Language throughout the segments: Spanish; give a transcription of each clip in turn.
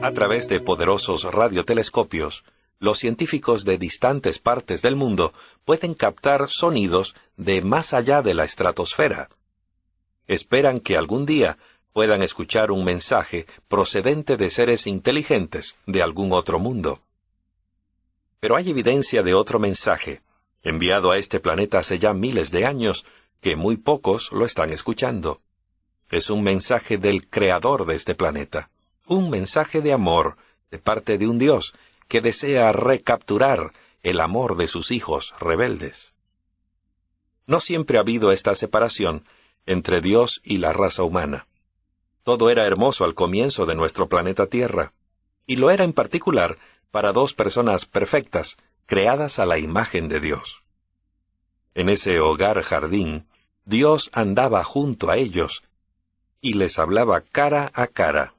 A través de poderosos radiotelescopios, los científicos de distantes partes del mundo pueden captar sonidos de más allá de la estratosfera. Esperan que algún día puedan escuchar un mensaje procedente de seres inteligentes de algún otro mundo. Pero hay evidencia de otro mensaje, enviado a este planeta hace ya miles de años, que muy pocos lo están escuchando. Es un mensaje del Creador de este planeta, un mensaje de amor de parte de un Dios que desea recapturar el amor de sus hijos rebeldes. No siempre ha habido esta separación entre Dios y la raza humana. Todo era hermoso al comienzo de nuestro planeta Tierra, y lo era en particular para dos personas perfectas, creadas a la imagen de Dios. En ese hogar jardín, Dios andaba junto a ellos y les hablaba cara a cara.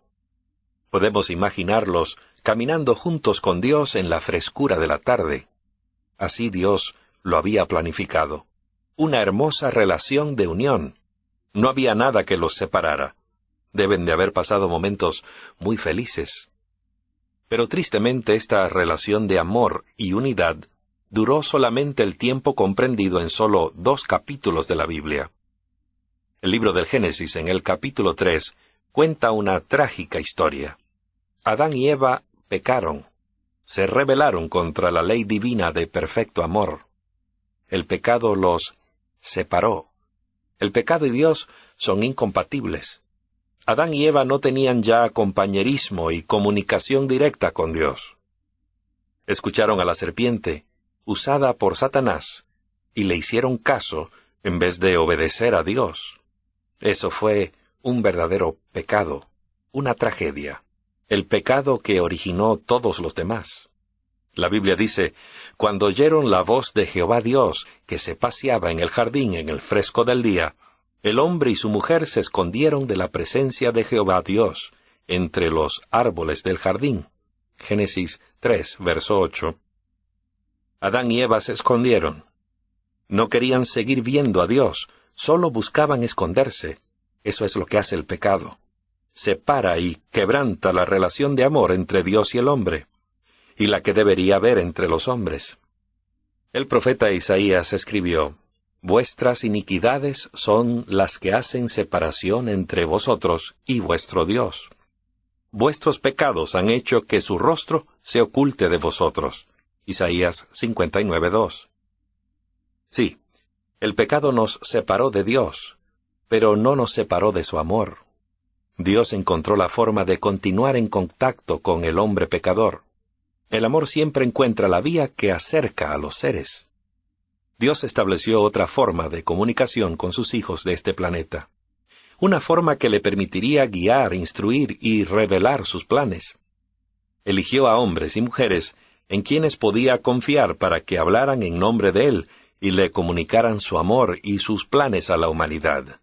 Podemos imaginarlos caminando juntos con Dios en la frescura de la tarde. Así Dios lo había planificado. Una hermosa relación de unión. No había nada que los separara. Deben de haber pasado momentos muy felices. Pero tristemente esta relación de amor y unidad duró solamente el tiempo comprendido en solo 2 capítulos de la Biblia. El libro del Génesis, en el capítulo 3, cuenta una trágica historia. Adán y Eva pecaron, se rebelaron contra la ley divina de perfecto amor. El pecado los separó. El pecado y Dios son incompatibles. Adán y Eva no tenían ya compañerismo y comunicación directa con Dios. Escucharon a la serpiente, usada por Satanás, y le hicieron caso en vez de obedecer a Dios. Eso fue un verdadero pecado, una tragedia. El pecado que originó todos los demás. La Biblia dice, cuando oyeron la voz de Jehová Dios, que se paseaba en el jardín en el fresco del día, el hombre y su mujer se escondieron de la presencia de Jehová Dios, entre los árboles del jardín. Génesis 3, verso 8. Adán y Eva se escondieron. No querían seguir viendo a Dios, solo buscaban esconderse. Eso es lo que hace el pecado. Separa y quebranta la relación de amor entre Dios y el hombre, y la que debería haber entre los hombres. El profeta Isaías escribió, «Vuestras iniquidades son las que hacen separación entre vosotros y vuestro Dios. Vuestros pecados han hecho que su rostro se oculte de vosotros». Isaías 59:2. Sí, el pecado nos separó de Dios, pero no nos separó de su amor. Dios encontró la forma de continuar en contacto con el hombre pecador. El amor siempre encuentra la vía que acerca a los seres. Dios estableció otra forma de comunicación con sus hijos de este planeta. Una forma que le permitiría guiar, instruir y revelar sus planes. Eligió a hombres y mujeres en quienes podía confiar para que hablaran en nombre de Él y le comunicaran su amor y sus planes a la humanidad.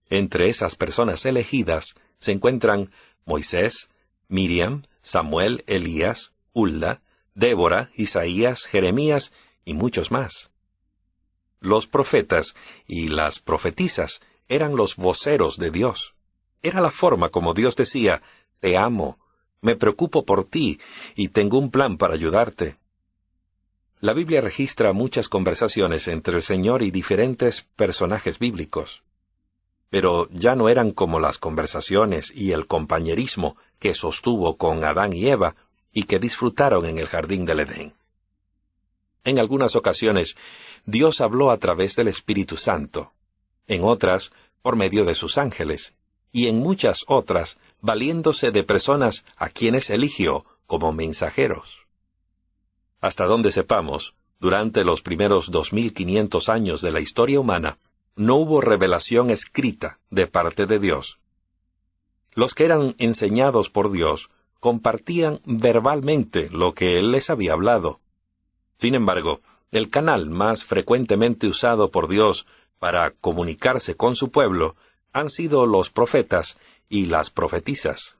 Entre esas personas elegidas se encuentran Moisés, Miriam, Samuel, Elías, Hulda, Débora, Isaías, Jeremías y muchos más. Los profetas y las profetisas eran los voceros de Dios. Era la forma como Dios decía, «Te amo, me preocupo por ti y tengo un plan para ayudarte». La Biblia registra muchas conversaciones entre el Señor y diferentes personajes bíblicos. Pero ya no eran como las conversaciones y el compañerismo que sostuvo con Adán y Eva y que disfrutaron en el jardín del Edén. En algunas ocasiones, Dios habló a través del Espíritu Santo, en otras, por medio de sus ángeles, y en muchas otras, valiéndose de personas a quienes eligió como mensajeros. Hasta donde sepamos, durante los primeros 2500 años de la historia humana, no hubo revelación escrita de parte de Dios. Los que eran enseñados por Dios compartían verbalmente lo que Él les había hablado. Sin embargo, el canal más frecuentemente usado por Dios para comunicarse con su pueblo han sido los profetas y las profetisas.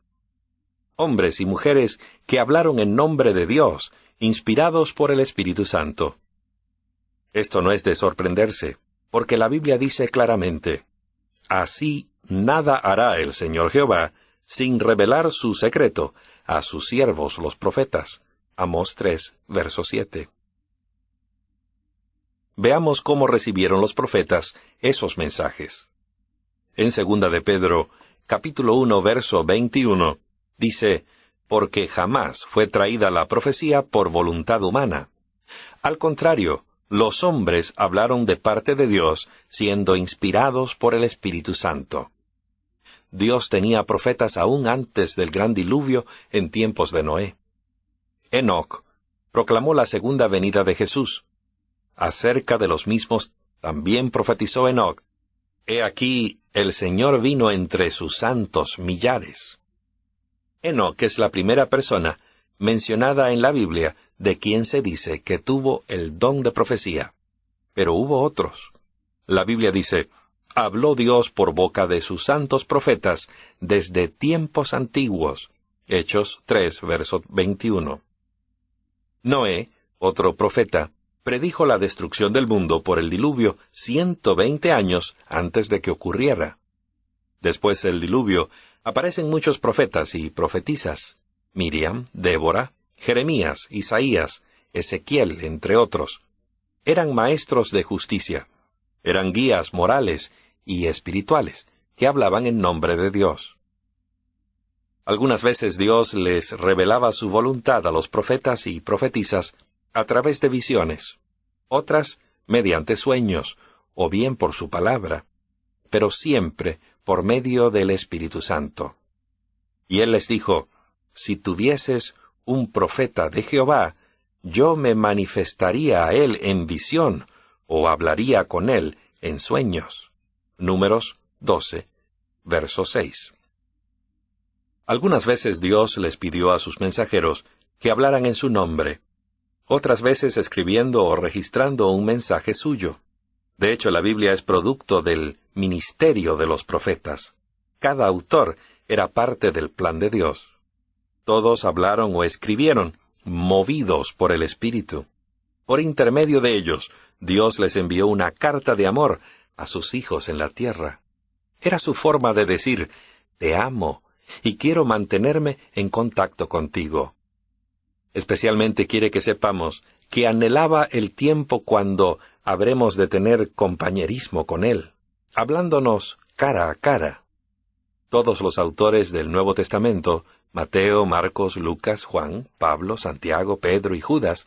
Hombres y mujeres que hablaron en nombre de Dios, inspirados por el Espíritu Santo. Esto no es de sorprenderse, porque la Biblia dice claramente, «Así nada hará el Señor Jehová, sin revelar su secreto a sus siervos los profetas. Amós 3, verso 7. Veamos cómo recibieron los profetas esos mensajes. En 2 de Pedro, capítulo 1, verso 21, dice, «Porque jamás fue traída la profecía por voluntad humana. Al contrario, los hombres hablaron de parte de Dios, siendo inspirados por el Espíritu Santo». Dios tenía profetas aún antes del gran diluvio en tiempos de Noé. Enoc proclamó la segunda venida de Jesús. Acerca de los mismos también profetizó Enoc: «He aquí, el Señor vino entre sus santos millares». Enoc es la primera persona mencionada en la Biblia de quien se dice que tuvo el don de profecía. Pero hubo otros. La Biblia dice: «Habló Dios por boca de sus santos profetas desde tiempos antiguos». Hechos 3, verso 21. Noé, otro profeta, predijo la destrucción del mundo por el diluvio 120 años antes de que ocurriera. Después del diluvio, aparecen muchos profetas y profetisas: Miriam, Débora, Jeremías, Isaías, Ezequiel, entre otros. Eran maestros de justicia. Eran guías morales y espirituales que hablaban en nombre de Dios. Algunas veces Dios les revelaba su voluntad a los profetas y profetisas a través de visiones, otras mediante sueños, o bien por su palabra, pero siempre por medio del Espíritu Santo. Y Él les dijo: «Si tuvieses un profeta de Jehová, yo me manifestaría a él en visión, o hablaría con él en sueños». Números 12, verso 6. Algunas veces Dios les pidió a sus mensajeros que hablaran en su nombre, otras veces escribiendo o registrando un mensaje suyo. De hecho, la Biblia es producto del ministerio de los profetas. Cada autor era parte del plan de Dios. Todos hablaron o escribieron, movidos por el Espíritu. Por intermedio de ellos, Dios les envió una carta de amor a sus hijos en la tierra. Era su forma de decir: «Te amo y quiero mantenerme en contacto contigo». Especialmente quiere que sepamos que anhelaba el tiempo cuando habremos de tener compañerismo con Él, hablándonos cara a cara. Todos los autores del Nuevo Testamento, Mateo, Marcos, Lucas, Juan, Pablo, Santiago, Pedro y Judas,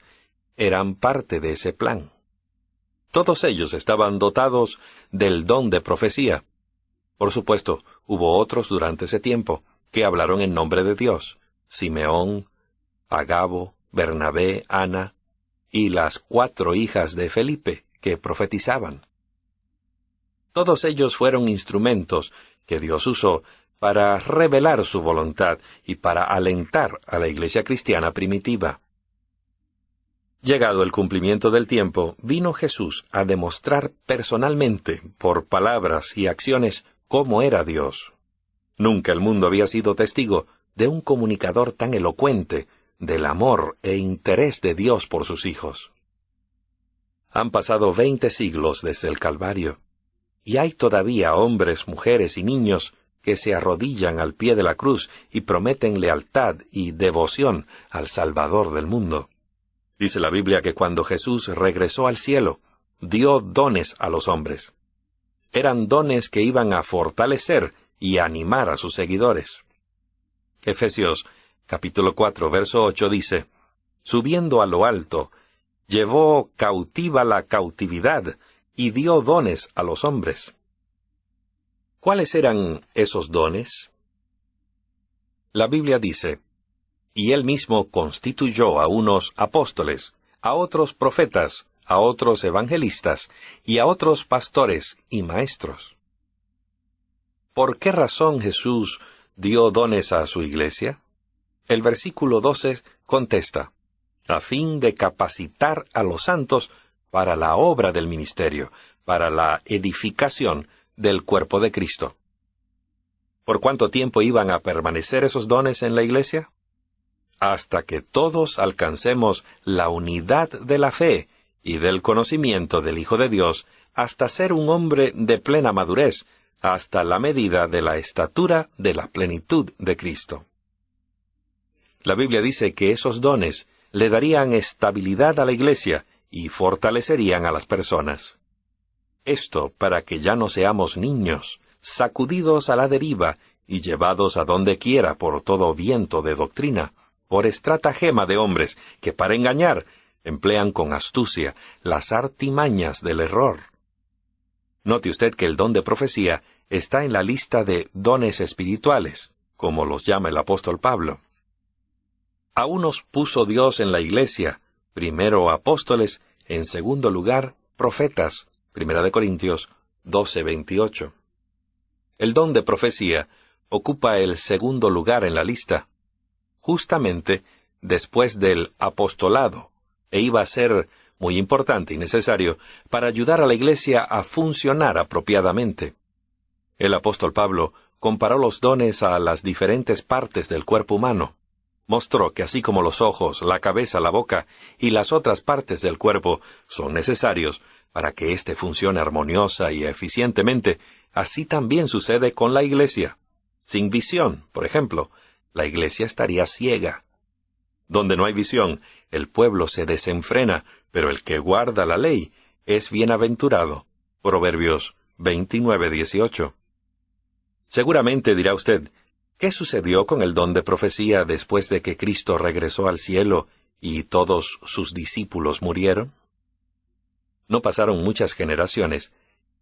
eran parte de ese plan. Todos ellos estaban dotados del don de profecía. Por supuesto, hubo otros durante ese tiempo que hablaron en nombre de Dios: Simeón, Agabo, Bernabé, Ana, y las 4 hijas de Felipe que profetizaban. Todos ellos fueron instrumentos que Dios usó para revelar su voluntad y para alentar a la iglesia cristiana primitiva. Llegado el cumplimiento del tiempo, vino Jesús a demostrar personalmente, por palabras y acciones, cómo era Dios. Nunca el mundo había sido testigo de un comunicador tan elocuente del amor e interés de Dios por sus hijos. Han pasado 20 siglos desde el Calvario, y hay todavía hombres, mujeres y niños que se arrodillan al pie de la cruz y prometen lealtad y devoción al Salvador del mundo. Dice la Biblia que cuando Jesús regresó al cielo, dio dones a los hombres. Eran dones que iban a fortalecer y animar a sus seguidores. Efesios capítulo 4, verso 8 dice: «Subiendo a lo alto, llevó cautiva la cautividad y dio dones a los hombres». ¿Cuáles eran esos dones? La Biblia dice: «Y él mismo constituyó a unos apóstoles, a otros profetas, a otros evangelistas, y a otros pastores y maestros». ¿Por qué razón Jesús dio dones a su iglesia? El versículo 12 contesta: «A fin de capacitar a los santos para la obra del ministerio, para la edificación del cuerpo de Cristo». ¿Por cuánto tiempo iban a permanecer esos dones en la iglesia? Hasta que todos alcancemos la unidad de la fe y del conocimiento del Hijo de Dios, hasta ser un hombre de plena madurez, hasta la medida de la estatura de la plenitud de Cristo. La Biblia dice que esos dones le darían estabilidad a la iglesia y fortalecerían a las personas. Esto para que ya no seamos niños, sacudidos a la deriva y llevados a donde quiera por todo viento de doctrina, por estratagema de hombres que para engañar emplean con astucia las artimañas del error. Note usted que el don de profecía está en la lista de dones espirituales, como los llama el apóstol Pablo. A unos puso Dios en la iglesia, primero apóstoles, en segundo lugar profetas, 1 Corintios 12:28. El don de profecía ocupa el segundo lugar en la lista, justamente después del apostolado, e iba a ser muy importante y necesario para ayudar a la iglesia a funcionar apropiadamente. El apóstol Pablo comparó los dones a las diferentes partes del cuerpo humano. Mostró que así como los ojos, la cabeza, la boca y las otras partes del cuerpo son necesarios para que éste funcione armoniosa y eficientemente, así también sucede con la iglesia. Sin visión, por ejemplo, la iglesia estaría ciega. Donde no hay visión, el pueblo se desenfrena, pero el que guarda la ley es bienaventurado. Proverbios 29:18. Seguramente dirá usted, ¿qué sucedió con el don de profecía después de que Cristo regresó al cielo y todos sus discípulos murieron? No pasaron muchas generaciones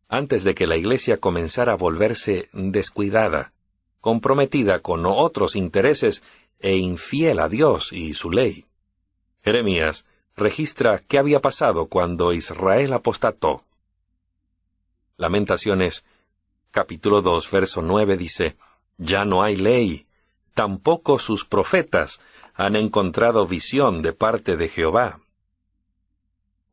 antes de que la iglesia comenzara a volverse descuidada, comprometida con otros intereses e infiel a Dios y su ley. Jeremías registra qué había pasado cuando Israel apostató. Lamentaciones, capítulo 2, verso 9 dice, «Ya no hay ley, tampoco sus profetas han encontrado visión de parte de Jehová».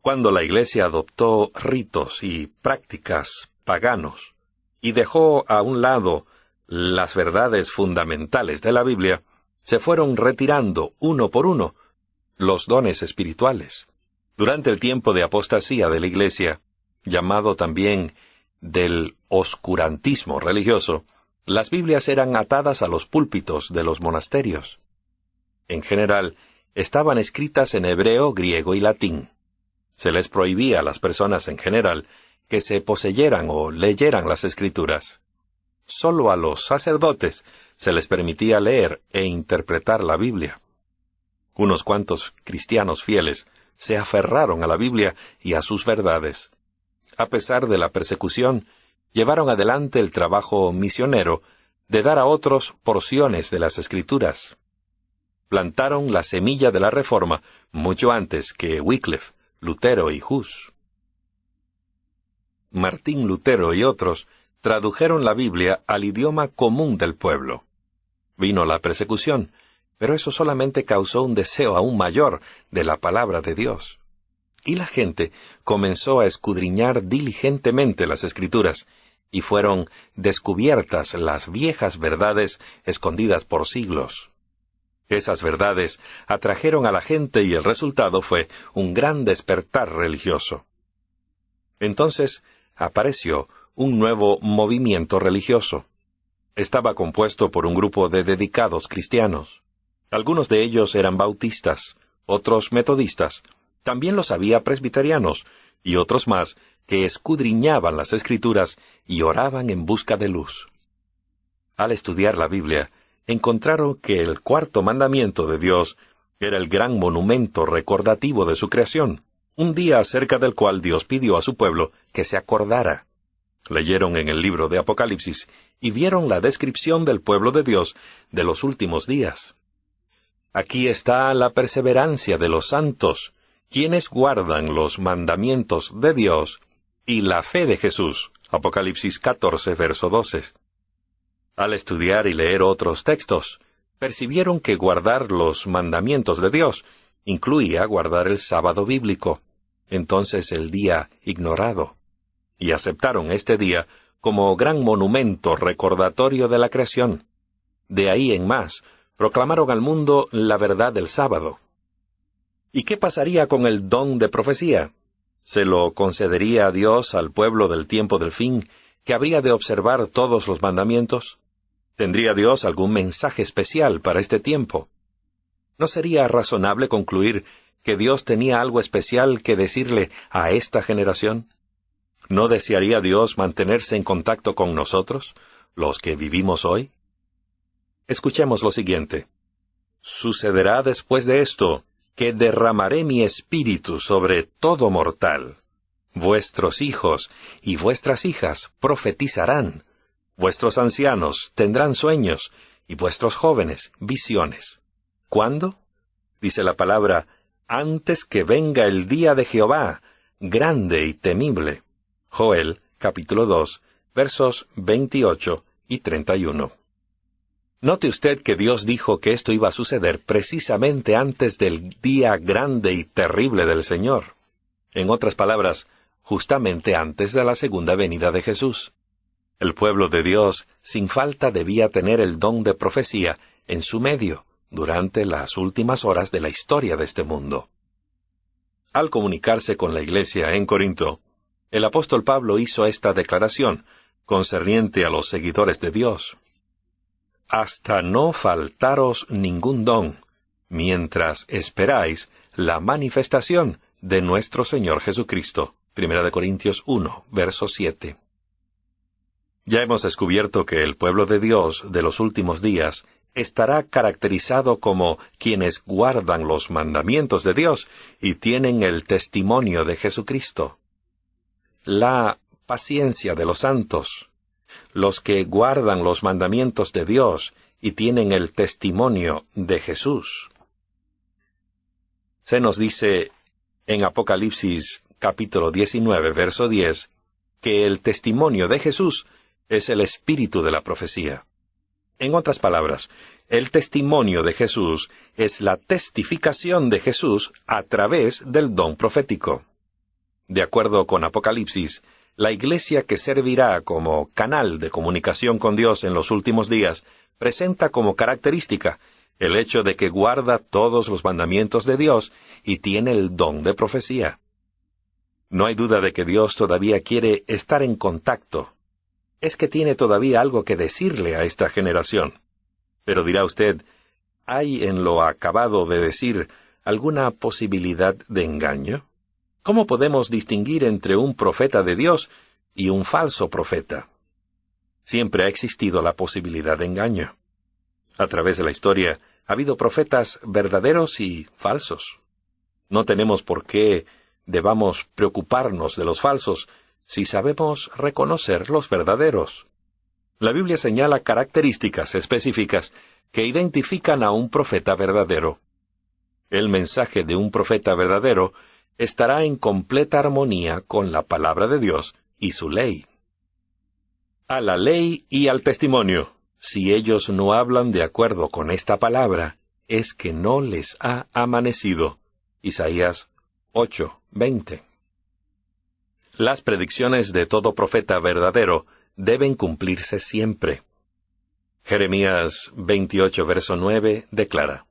Cuando la iglesia adoptó ritos y prácticas paganos y dejó a un lado las verdades fundamentales de la Biblia, se fueron retirando uno por uno los dones espirituales. Durante el tiempo de apostasía de la iglesia, llamado también del oscurantismo religioso, las Biblias eran atadas a los púlpitos de los monasterios. En general, estaban escritas en hebreo, griego y latín. Se les prohibía a las personas en general que se poseyeran o leyeran las Escrituras. Solo a los sacerdotes se les permitía leer e interpretar la Biblia. Unos cuantos cristianos fieles se aferraron a la Biblia y a sus verdades. A pesar de la persecución, llevaron adelante el trabajo misionero de dar a otros porciones de las Escrituras. Plantaron la semilla de la Reforma mucho antes que Wycliffe, Lutero y Hus. Martín Lutero y otros tradujeron la Biblia al idioma común del pueblo. Vino la persecución, pero eso solamente causó un deseo aún mayor de la palabra de Dios. Y la gente comenzó a escudriñar diligentemente las Escrituras, y fueron descubiertas las viejas verdades escondidas por siglos. Esas verdades atrajeron a la gente y el resultado fue un gran despertar religioso. Entonces apareció un nuevo movimiento religioso. Estaba compuesto por un grupo de dedicados cristianos. Algunos de ellos eran bautistas, otros metodistas, también los había presbiterianos, y otros más que escudriñaban las Escrituras y oraban en busca de luz. Al estudiar la Biblia, encontraron que el cuarto mandamiento de Dios era el gran monumento recordativo de su creación, un día acerca del cual Dios pidió a su pueblo que se acordara. Leyeron en el libro de Apocalipsis y vieron la descripción del pueblo de Dios de los últimos días. Aquí está la perseverancia de los santos, quienes guardan los mandamientos de Dios y la fe de Jesús. Apocalipsis 14, verso 12. Al estudiar y leer otros textos, percibieron que guardar los mandamientos de Dios incluía guardar el sábado bíblico, entonces el día ignorado, y aceptaron este día como gran monumento recordatorio de la creación. De ahí en más, proclamaron al mundo la verdad del sábado. ¿Y qué pasaría con el don de profecía? ¿Se lo concedería a Dios al pueblo del tiempo del fin, que habría de observar todos los mandamientos? ¿Tendría Dios algún mensaje especial para este tiempo? ¿No sería razonable concluir que Dios tenía algo especial que decirle a esta generación? ¿No desearía Dios mantenerse en contacto con nosotros, los que vivimos hoy? Escuchemos lo siguiente. Sucederá después de esto, que derramaré mi espíritu sobre todo mortal. Vuestros hijos y vuestras hijas profetizarán. Vuestros ancianos tendrán sueños, y vuestros jóvenes visiones. ¿Cuándo? Dice la palabra, antes que venga el día de Jehová, grande y temible. Joel, capítulo 2, versos 28 y 31. Note usted que Dios dijo que esto iba a suceder precisamente antes del día grande y terrible del Señor. En otras palabras, justamente antes de la segunda venida de Jesús. El pueblo de Dios, sin falta, debía tener el don de profecía en su medio durante las últimas horas de la historia de este mundo. Al comunicarse con la iglesia en Corinto, el apóstol Pablo hizo esta declaración concerniente a los seguidores de Dios. Hasta no faltaros ningún don, mientras esperáis la manifestación de nuestro Señor Jesucristo. 1 Corintios 1, verso 7. Ya hemos descubierto que el pueblo de Dios de los últimos días estará caracterizado como quienes guardan los mandamientos de Dios y tienen el testimonio de Jesucristo. La paciencia de los santos, los que guardan los mandamientos de Dios y tienen el testimonio de Jesús. Se nos dice en Apocalipsis capítulo 19, verso 10, que el testimonio de Jesús es el espíritu de la profecía. En otras palabras, el testimonio de Jesús es la testificación de Jesús a través del don profético. De acuerdo con Apocalipsis, la iglesia que servirá como canal de comunicación con Dios en los últimos días presenta como característica el hecho de que guarda todos los mandamientos de Dios y tiene el don de profecía. No hay duda de que Dios todavía quiere estar en contacto. Es que tiene todavía algo que decirle a esta generación. Pero dirá usted, ¿hay en lo acabado de decir alguna posibilidad de engaño? ¿Cómo podemos distinguir entre un profeta de Dios y un falso profeta? Siempre ha existido la posibilidad de engaño. A través de la historia ha habido profetas verdaderos y falsos. No tenemos por qué debamos preocuparnos de los falsos si sabemos reconocer los verdaderos. La Biblia señala características específicas que identifican a un profeta verdadero. El mensaje de un profeta verdadero estará en completa armonía con la palabra de Dios y su ley. A la ley y al testimonio, si ellos no hablan de acuerdo con esta palabra, es que no les ha amanecido. Isaías 8:20. Las predicciones de todo profeta verdadero deben cumplirse siempre. Jeremías 28, verso 9, declara,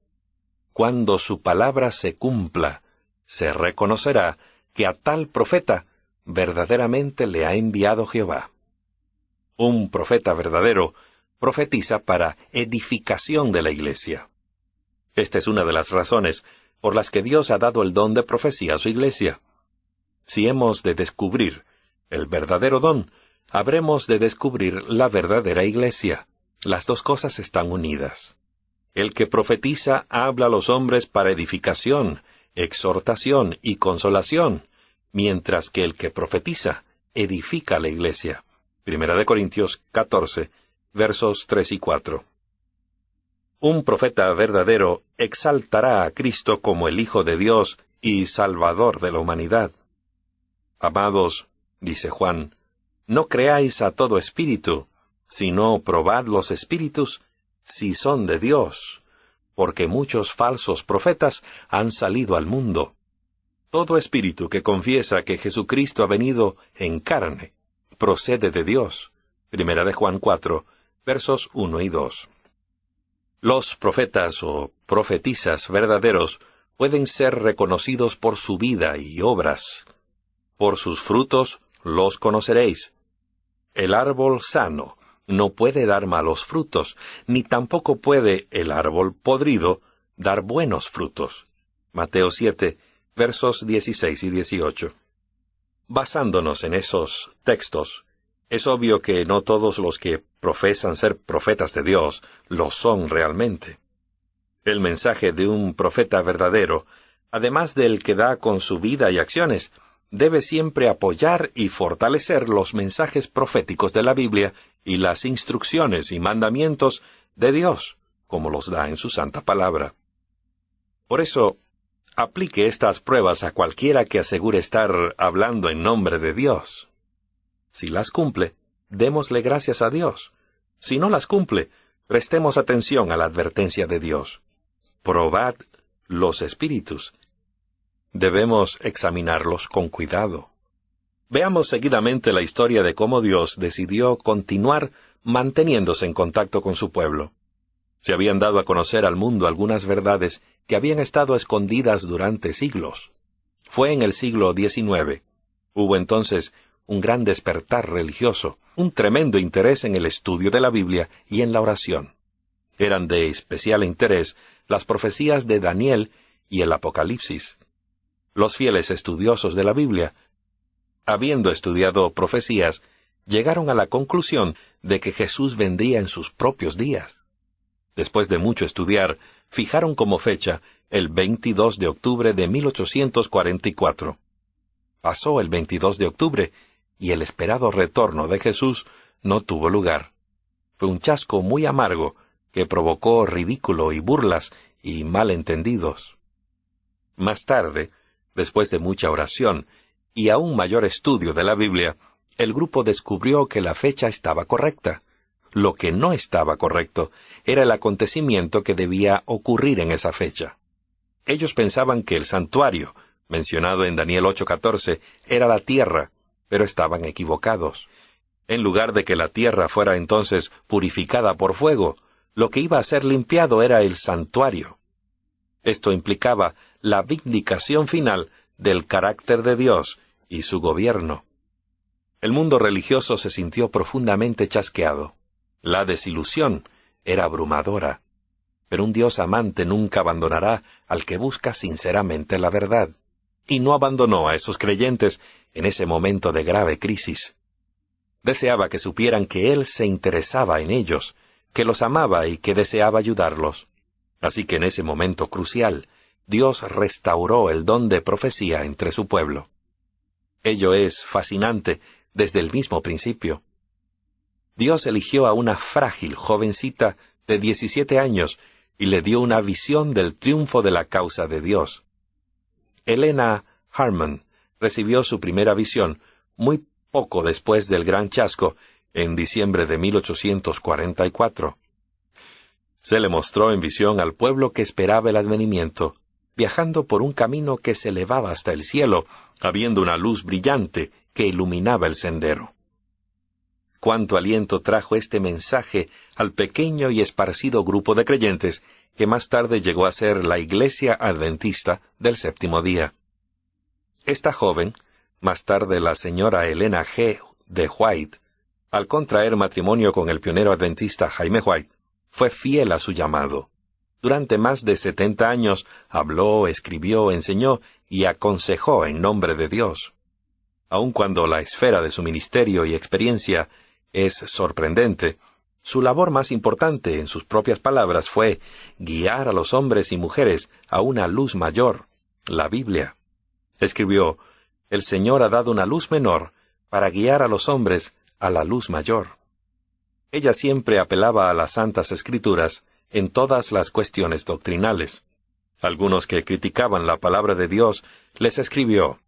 «Cuando su palabra se cumpla, se reconocerá que a tal profeta verdaderamente le ha enviado Jehová». Un profeta verdadero profetiza para edificación de la iglesia. Esta es una de las razones por las que Dios ha dado el don de profecía a su iglesia. Si hemos de descubrir el verdadero don, habremos de descubrir la verdadera iglesia. Las dos cosas están unidas. El que profetiza habla a los hombres para edificación, exhortación y consolación, mientras que el que profetiza edifica a la iglesia. 1 Corintios 14, versos 3 y 4. Un profeta verdadero exaltará a Cristo como el Hijo de Dios y Salvador de la humanidad. Amados, dice Juan, no creáis a todo espíritu, sino probad los espíritus si son de Dios, porque muchos falsos profetas han salido al mundo. Todo espíritu que confiesa que Jesucristo ha venido en carne procede de Dios. 1 Juan 4, versos 1 y 2. Los profetas o profetisas verdaderos pueden ser reconocidos por su vida y obras. Por sus frutos los conoceréis. El árbol sano no puede dar malos frutos, ni tampoco puede el árbol podrido dar buenos frutos. Mateo 7, versos 16 y 18. Basándonos en esos textos, es obvio que no todos los que profesan ser profetas de Dios lo son realmente. El mensaje de un profeta verdadero, además del que da con su vida y acciones, debe siempre apoyar y fortalecer los mensajes proféticos de la Biblia y las instrucciones y mandamientos de Dios, como los da en su santa palabra. Por eso, aplique estas pruebas a cualquiera que asegure estar hablando en nombre de Dios. Si las cumple, démosle gracias a Dios. Si no las cumple, prestemos atención a la advertencia de Dios. Probad los espíritus. Debemos examinarlos con cuidado. Veamos seguidamente la historia de cómo Dios decidió continuar manteniéndose en contacto con su pueblo. Se habían dado a conocer al mundo algunas verdades que habían estado escondidas durante siglos. Fue en el siglo XIX. Hubo entonces un gran despertar religioso, un tremendo interés en el estudio de la Biblia y en la oración. Eran de especial interés las profecías de Daniel y el Apocalipsis. Los fieles estudiosos de la Biblia, habiendo estudiado profecías, llegaron a la conclusión de que Jesús vendría en sus propios días. Después de mucho estudiar, fijaron como fecha el 22 de octubre de 1844. Pasó el 22 de octubre y el esperado retorno de Jesús no tuvo lugar. Fue un chasco muy amargo que provocó ridículo y burlas y malentendidos. Más tarde, después de mucha oración y aún mayor estudio de la Biblia, el grupo descubrió que la fecha estaba correcta. Lo que no estaba correcto era el acontecimiento que debía ocurrir en esa fecha. Ellos pensaban que el santuario, mencionado en Daniel 8:14, era la tierra, pero estaban equivocados. En lugar de que la tierra fuera entonces purificada por fuego, lo que iba a ser limpiado era el santuario. Esto implicaba la vindicación final del carácter de Dios y su gobierno. El mundo religioso se sintió profundamente chasqueado. La desilusión era abrumadora. Pero un Dios amante nunca abandonará al que busca sinceramente la verdad. Y no abandonó a esos creyentes en ese momento de grave crisis. Deseaba que supieran que Él se interesaba en ellos, que los amaba y que deseaba ayudarlos. Así que en ese momento crucial, Dios restauró el don de profecía entre su pueblo. Ello es fascinante desde el mismo principio. Dios eligió a una frágil jovencita de 17 años y le dio una visión del triunfo de la causa de Dios. Helena Harmon recibió su primera visión muy poco después del gran chasco, en diciembre de 1844. Se le mostró en visión al pueblo que esperaba el advenimiento, viajando por un camino que se elevaba hasta el cielo, habiendo una luz brillante que iluminaba el sendero. Cuánto aliento trajo este mensaje al pequeño y esparcido grupo de creyentes que más tarde llegó a ser la Iglesia Adventista del Séptimo Día. Esta joven, más tarde la señora Helena G. de White, al contraer matrimonio con el pionero adventista Jaime White, fue fiel a su llamado. Durante más de 70 años habló, escribió, enseñó y aconsejó en nombre de Dios. Aun cuando la esfera de su ministerio y experiencia es sorprendente, su labor más importante, en sus propias palabras, fue guiar a los hombres y mujeres a una luz mayor, la Biblia. Escribió: «El Señor ha dado una luz menor para guiar a los hombres a la luz mayor». Ella siempre apelaba a las Santas Escrituras en todas las cuestiones doctrinales. Algunos que criticaban la palabra de Dios les escribió: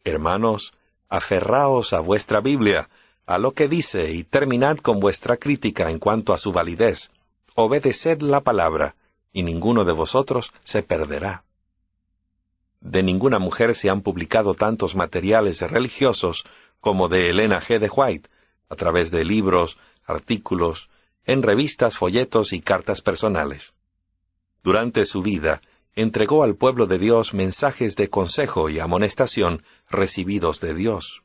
«Hermanos, aferraos a vuestra Biblia, a lo que dice, y terminad con vuestra crítica en cuanto a su validez. Obedeced la palabra, y ninguno de vosotros se perderá». De ninguna mujer se han publicado tantos materiales religiosos como de Helena G. de White, a través de libros, artículos, en revistas, folletos y cartas personales. Durante su vida, entregó al pueblo de Dios mensajes de consejo y amonestación recibidos de Dios.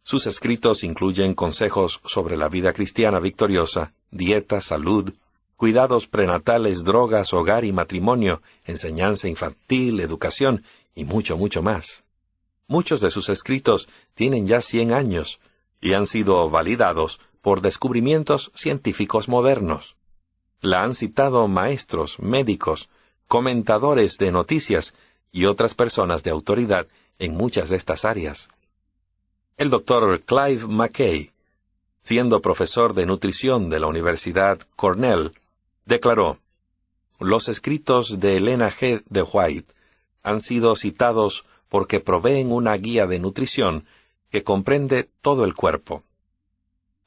Sus escritos incluyen consejos sobre la vida cristiana victoriosa, dieta, salud, cuidados prenatales, drogas, hogar y matrimonio, enseñanza infantil, educación y mucho, mucho más. Muchos de sus escritos tienen ya 100 años y han sido validados por descubrimientos científicos modernos. La han citado maestros, médicos, comentadores de noticias y otras personas de autoridad en muchas de estas áreas. El Dr. Clive Mackay, siendo profesor de nutrición de la Universidad Cornell, declaró: «Los escritos de Elena G. de White han sido citados porque proveen una guía de nutrición que comprende todo el cuerpo».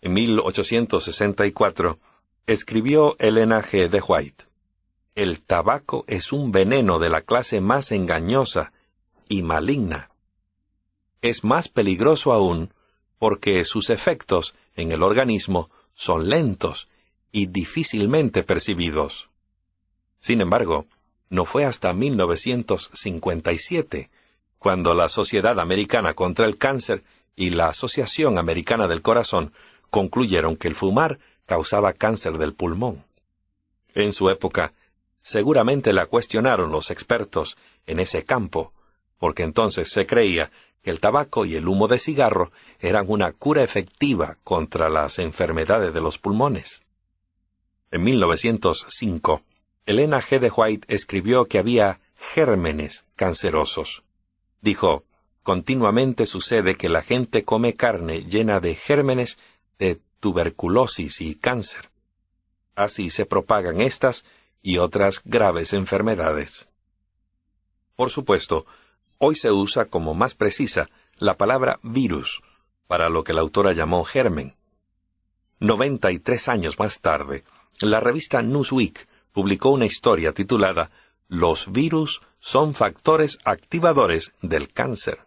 En 1864, escribió Elena G. de White: «El tabaco es un veneno de la clase más engañosa y maligna. Es más peligroso aún porque sus efectos en el organismo son lentos y difícilmente percibidos». Sin embargo, no fue hasta 1957 cuando la Sociedad Americana contra el Cáncer y la Asociación Americana del Corazón concluyeron que el fumar causaba cáncer del pulmón. En su época, seguramente la cuestionaron los expertos en ese campo, porque entonces se creía que el tabaco y el humo de cigarro eran una cura efectiva contra las enfermedades de los pulmones. En 1905, Elena G. de White escribió que había gérmenes cancerosos. Dijo: «Continuamente sucede que la gente come carne llena de gérmenes de tuberculosis y cáncer. Así se propagan estas y otras graves enfermedades». Por supuesto, hoy se usa como más precisa la palabra virus para lo que la autora llamó germen. 93 años más tarde, la revista Newsweek publicó una historia titulada «Los virus son factores activadores del cáncer».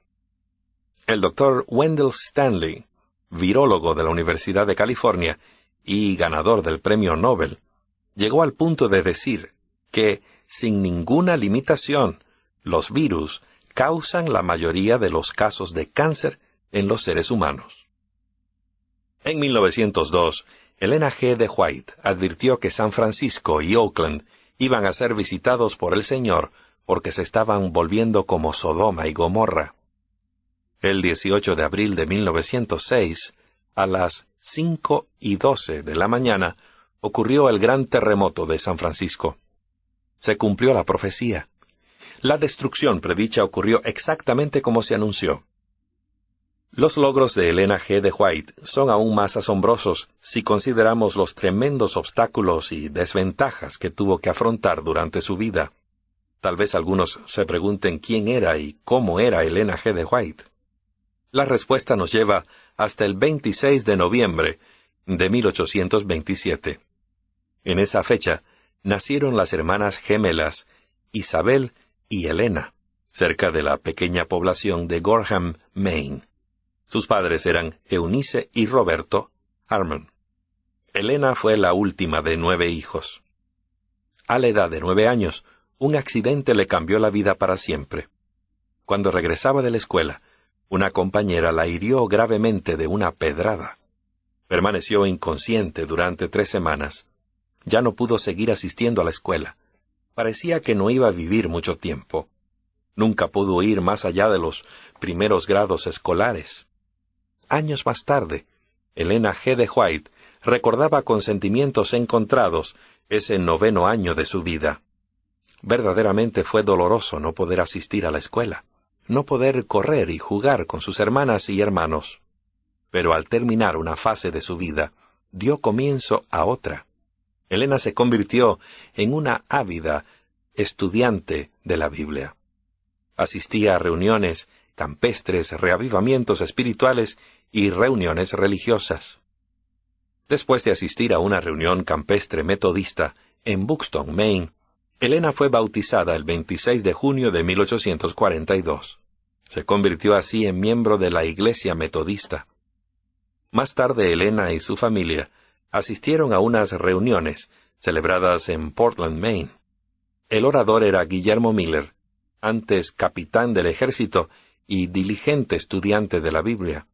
El Dr. Wendell Stanley, virólogo de la Universidad de California y ganador del Premio Nobel, llegó al punto de decir que, sin ninguna limitación, los virus causan la mayoría de los casos de cáncer en los seres humanos. En 1902, Elena G. de White advirtió que San Francisco y Oakland iban a ser visitados por el Señor porque se estaban volviendo como Sodoma y Gomorra. El 18 de abril de 1906, a las 5:12 de la mañana, ocurrió el gran terremoto de San Francisco. Se cumplió la profecía. La destrucción predicha ocurrió exactamente como se anunció. Los logros de Elena G. de White son aún más asombrosos si consideramos los tremendos obstáculos y desventajas que tuvo que afrontar durante su vida. Tal vez algunos se pregunten quién era y cómo era Elena G. de White. La respuesta nos lleva hasta el 26 de noviembre de 1827. En esa fecha nacieron las hermanas gemelas Isabel y Elena, cerca de la pequeña población de Gorham, Maine. Sus padres eran Eunice y Roberto Harmon. Elena fue la última de 9 hijos. A la edad de 9 años, un accidente le cambió la vida para siempre. Cuando regresaba de la escuela, una compañera la hirió gravemente de una pedrada. Permaneció inconsciente durante 3 semanas. Ya no pudo seguir asistiendo a la escuela. Parecía que no iba a vivir mucho tiempo. Nunca pudo ir más allá de los primeros grados escolares. Años más tarde, Elena G. de White recordaba con sentimientos encontrados ese 9º año de su vida. Verdaderamente fue doloroso no poder asistir a la escuela, no poder correr y jugar con sus hermanas y hermanos. Pero al terminar una fase de su vida, dio comienzo a otra. Elena se convirtió en una ávida estudiante de la Biblia. Asistía a reuniones campestres, reavivamientos espirituales y reuniones religiosas. Después de asistir a una reunión campestre metodista en Buxton, Maine, Elena fue bautizada el 26 de junio de 1842. Se convirtió así en miembro de la Iglesia Metodista. Más tarde, Elena y su familia asistieron a unas reuniones celebradas en Portland, Maine. El orador era Guillermo Miller, antes capitán del ejército y diligente estudiante de la Biblia.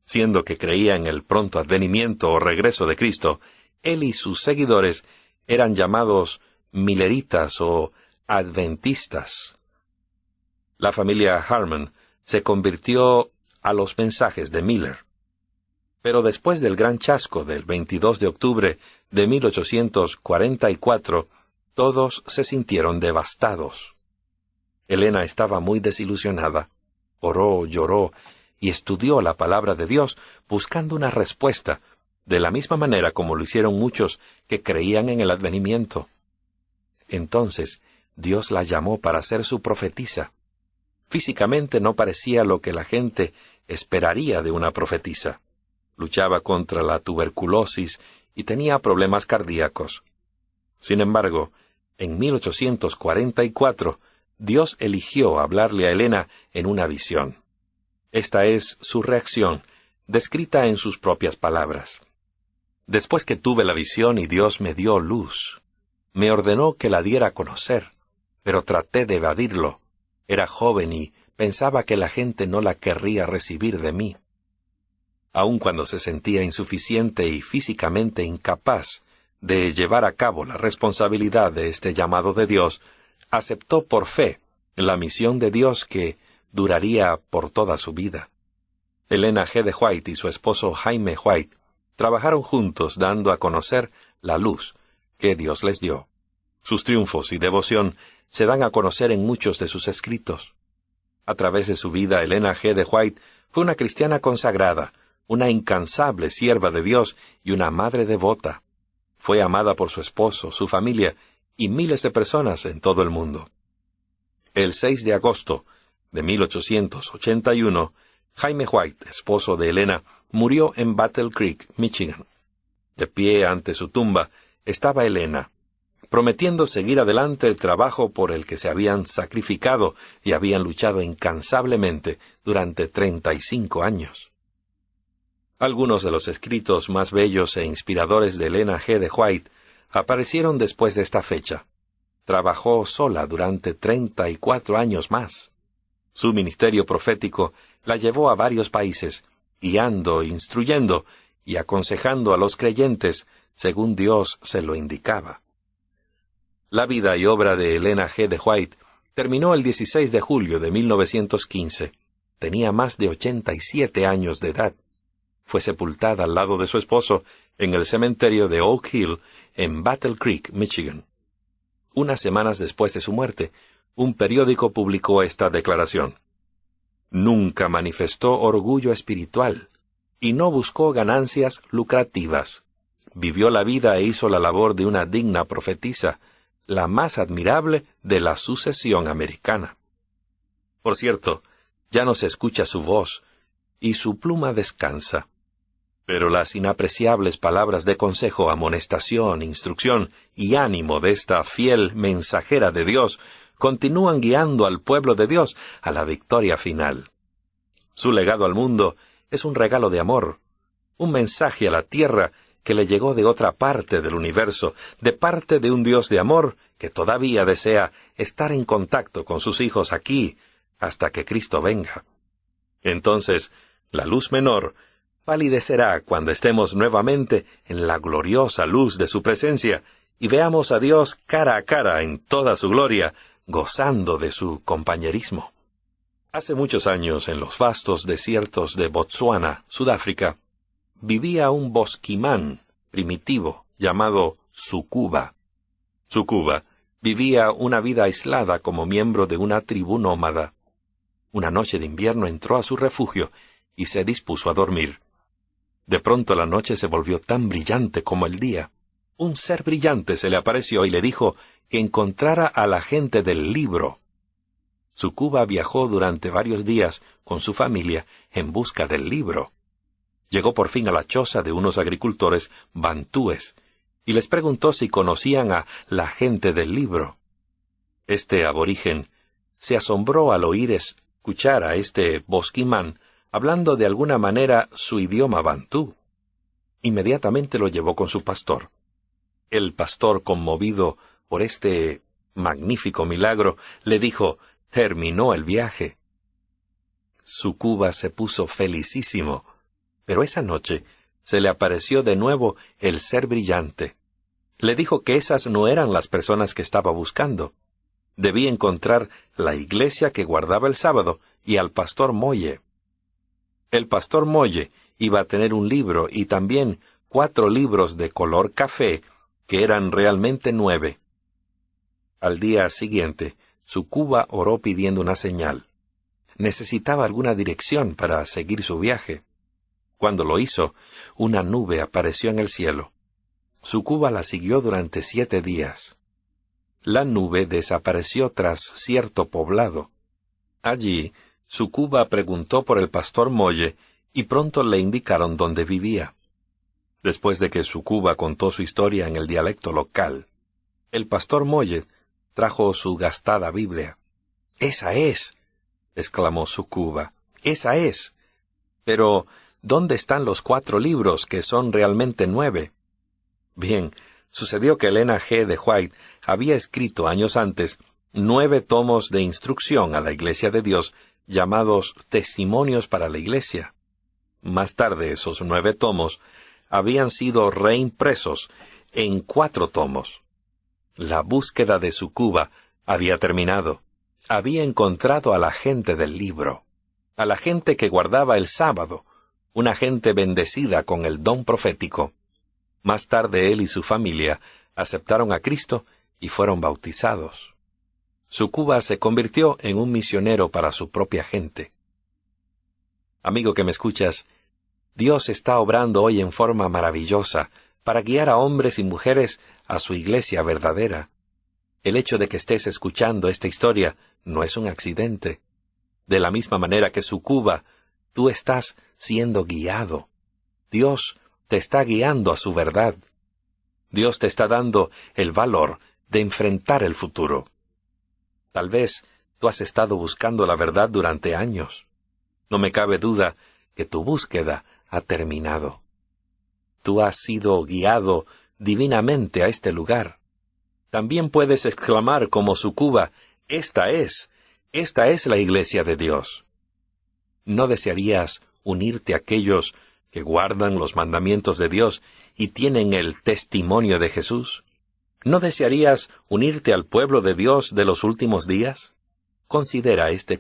Siendo que creía en el pronto advenimiento o regreso de Cristo, él y sus seguidores eran llamados milleritas o adventistas. La familia Harmon se convirtió a los mensajes de Miller. Pero después del gran chasco del 22 de octubre de 1844, todos se sintieron devastados. Helena estaba muy desilusionada. Oró, lloró y estudió la palabra de Dios buscando una respuesta, de la misma manera como lo hicieron muchos que creían en el advenimiento. Entonces, Dios la llamó para ser su profetisa. Físicamente no parecía lo que la gente esperaría de una profetisa. Luchaba contra la tuberculosis y tenía problemas cardíacos. Sin embargo, en 1844, Dios eligió hablarle a Helena en una visión. Esta es su reacción, descrita en sus propias palabras. Después que tuve la visión y Dios me dio luz, me ordenó que la diera a conocer, pero traté de evadirlo. Era joven y pensaba que la gente no la querría recibir de mí. Aun cuando se sentía insuficiente y físicamente incapaz de llevar a cabo la responsabilidad de este llamado de Dios, aceptó por fe la misión de Dios que duraría por toda su vida. Helena G. de White y su esposo Jaime White trabajaron juntos dando a conocer la luz que Dios les dio. Sus triunfos y devoción se dan a conocer en muchos de sus escritos. A través de su vida, Helena G. de White fue una cristiana consagrada, una incansable sierva de Dios y una madre devota. Fue amada por su esposo, su familia y miles de personas en todo el mundo. El 6 de agosto de 1881, Jaime White, esposo de Helena, murió en Battle Creek, Michigan. De pie ante su tumba estaba Helena, prometiendo seguir adelante el trabajo por el que se habían sacrificado y habían luchado incansablemente durante 35 años. Algunos de los escritos más bellos e inspiradores de Helena G. de White aparecieron después de esta fecha. Trabajó sola durante 34 años más. Su ministerio profético la llevó a varios países, guiando, instruyendo y aconsejando a los creyentes según Dios se lo indicaba. La vida y obra de Helena G. de White terminó el 16 de julio de 1915. Tenía más de 87 años de edad. Fue sepultada al lado de su esposo en el cementerio de Oak Hill, en Battle Creek, Michigan. Unas semanas después de su muerte, un periódico publicó esta declaración. Nunca manifestó orgullo espiritual y no buscó ganancias lucrativas. Vivió la vida e hizo la labor de una digna profetisa, la más admirable de la sucesión americana. Por cierto, ya no se escucha su voz y su pluma descansa. Pero las inapreciables palabras de consejo, amonestación, instrucción y ánimo de esta fiel mensajera de Dios continúan guiando al pueblo de Dios a la victoria final. Su legado al mundo es un regalo de amor, un mensaje a la tierra que le llegó de otra parte del universo, de parte de un Dios de amor que todavía desea estar en contacto con sus hijos aquí hasta que Cristo venga. Entonces, la luz menor palidecerá cuando estemos nuevamente en la gloriosa luz de su presencia y veamos a Dios cara a cara en toda su gloria, gozando de su compañerismo. Hace muchos años, en los vastos desiertos de Botsuana, Sudáfrica, vivía un bosquimán primitivo llamado Sukuba. Sukuba vivía una vida aislada como miembro de una tribu nómada. Una noche de invierno entró a su refugio y se dispuso a dormir. De pronto la noche se volvió tan brillante como el día. Un ser brillante se le apareció y le dijo que encontrara a la gente del libro. Sukuba viajó durante varios días con su familia en busca del libro. Llegó por fin a la choza de unos agricultores bantúes y les preguntó si conocían a la gente del libro. Este aborigen se asombró al oír escuchar a este bosquimán hablando de alguna manera su idioma bantú. Inmediatamente lo llevó con su pastor. El pastor, conmovido por este magnífico milagro, le dijo: «Terminó el viaje». Sukuba se puso felicísimo. Pero esa noche se le apareció de nuevo el ser brillante. Le dijo que esas no eran las personas que estaba buscando. Debía encontrar la iglesia que guardaba el sábado y al pastor Moye. El pastor Moye iba a tener un libro y también 4 libros de color café que eran realmente 9. Al día siguiente, Tsukuba oró pidiendo una señal. Necesitaba alguna dirección para seguir su viaje. Cuando lo hizo, una nube apareció en el cielo. Tsukuba la siguió durante 7 días. La nube desapareció tras cierto poblado. Allí, Tsukuba preguntó por el pastor Moye y pronto le indicaron dónde vivía. Después de que Tsukuba contó su historia en el dialecto local, el pastor Moye trajo su gastada Biblia. «¡Esa es!», exclamó Tsukuba. «¡Esa es! Pero, ¿dónde están los 4 libros, que son realmente 9? Bien, sucedió que Elena G. de White había escrito años antes 9 tomos de instrucción a la Iglesia de Dios, llamados Testimonios para la Iglesia. Más tarde esos 9 tomos habían sido reimpresos en 4 tomos. La búsqueda de Tsukuba había terminado. Había encontrado a la gente del libro, a la gente que guardaba el sábado, una gente bendecida con el don profético. Más tarde él y su familia aceptaron a Cristo y fueron bautizados. Tsukuba se convirtió en un misionero para su propia gente. Amigo que me escuchas, Dios está obrando hoy en forma maravillosa para guiar a hombres y mujeres a su iglesia verdadera. El hecho de que estés escuchando esta historia no es un accidente. De la misma manera que Tsukuba, tú estás siendo guiado. Dios te está guiando a su verdad. Dios te está dando el valor de enfrentar el futuro. Tal vez tú has estado buscando la verdad durante años. No me cabe duda que tu búsqueda ha terminado. Tú has sido guiado divinamente a este lugar. También puedes exclamar como Tsukuba, esta es la iglesia de Dios. ¿No desearías unirte a aquellos que guardan los mandamientos de Dios y tienen el testimonio de Jesús? ¿No desearías unirte al pueblo de Dios de los últimos días? Considera este